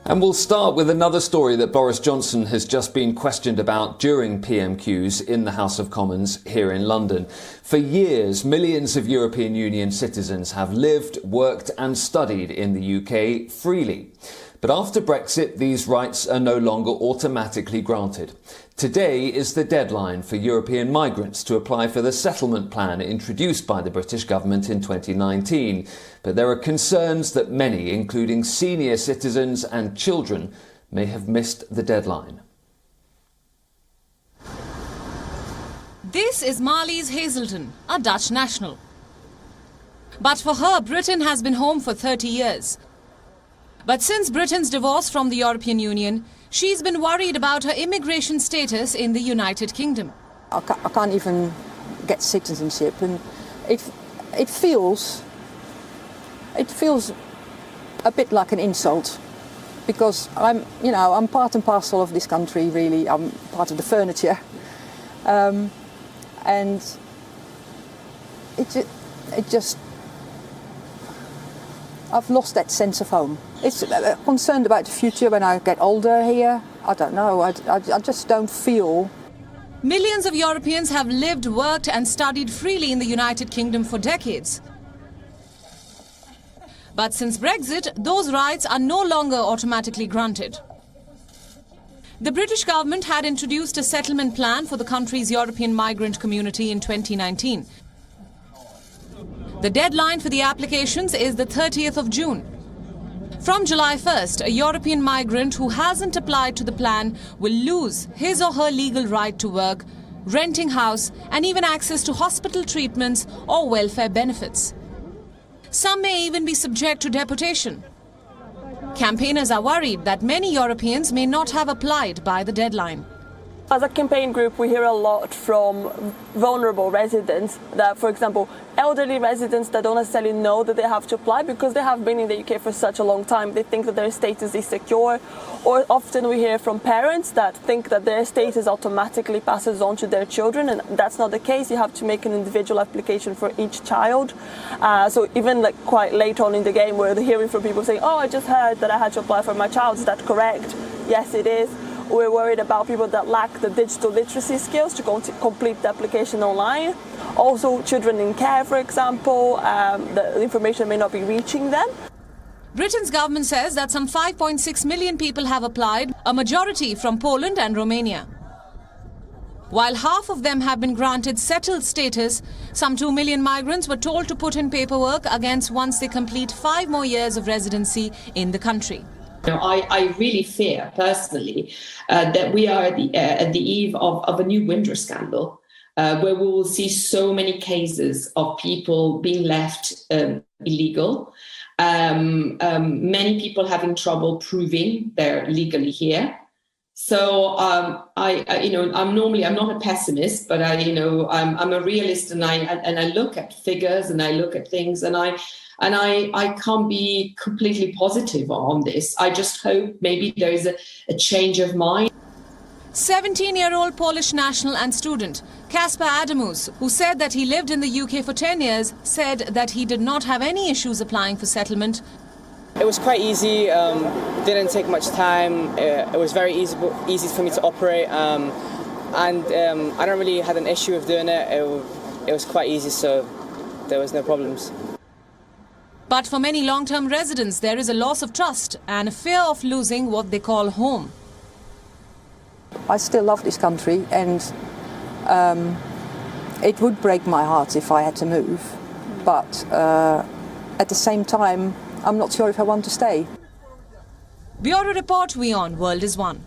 And we'll start with another story that Boris Johnson has just been questioned about during PMQs in the House of Commons here in London. For years, millions of European Union citizens have lived, worked and studied in the UK freely. But after Brexit, these rights are no longer automatically granted. Today is the deadline for European migrants to apply for the settlement plan introduced by the British government in 2019. But there are concerns that many, including senior citizens and children, may have missed the deadline. This is Marlies Hazelton, a Dutch national. But for her, Britain has been home for 30 years. But since Britain's divorce from the European Union, she's been worried about her immigration status in the United Kingdom. I can't even get citizenship, and it feels a bit like an insult, because I'm part and parcel of this country. Really, I'm part of the furniture, and it just I've lost that sense of home. It's concerned about the future when I get older here. I don't know, I just don't feel. Millions of Europeans have lived, worked and studied freely in the United Kingdom for decades. But since Brexit, those rights are no longer automatically granted. The British government had introduced a settlement plan for the country's European migrant community in 2019. The deadline for the applications is the 30th of June. From July 1st, a European migrant who hasn't applied to the plan will lose his or her legal right to work, renting house and even access to hospital treatments or welfare benefits. Some may even be subject to deportation. Campaigners are worried that many Europeans may not have applied by the deadline. As a campaign group, we hear a lot from vulnerable residents that, for example, elderly residents that don't necessarily know that they have to apply because they have been in the UK for such a long time. They think that their status is secure. Or often we hear from parents that think that their status automatically passes on to their children, and that's not the case. You have to make an individual application for each child. So even quite late on in the game, we're hearing from people saying, "Oh, I just heard that I had to apply for my child. Is that correct?" Yes, it is. We're worried about people that lack the digital literacy skills to complete the application online. Also, children in care, for example, the information may not be reaching them. Britain's government says that some 5.6 million people have applied, a majority from Poland and Romania. While half of them have been granted settled status, some 2 million migrants were told to put in paperwork against once they complete 5 more years of residency in the country. I really fear, personally, that we are at the eve of a new Windsor scandal, where we will see so many cases of people being left illegal, many people having trouble proving they're legally here. So I'm not a pessimist, but I'm a realist, and I look at figures and I look at things, and I can't be completely positive on this. I just hope maybe there is a change of mind. 17-year-old Polish national and student Kasper Adamus, who said that he lived in the UK for 10 years, said that he did not have any issues applying for settlement. It was quite easy, didn't take much time, it was very easy for me to operate, and I don't really had an issue with doing it. It was quite easy, so there was no problems. But for many long-term residents, there is a loss of trust and a fear of losing what they call home. I still love this country, and it would break my heart if I had to move. But at the same time, I'm not sure if I want to stay. Bureau Report, WION World is One.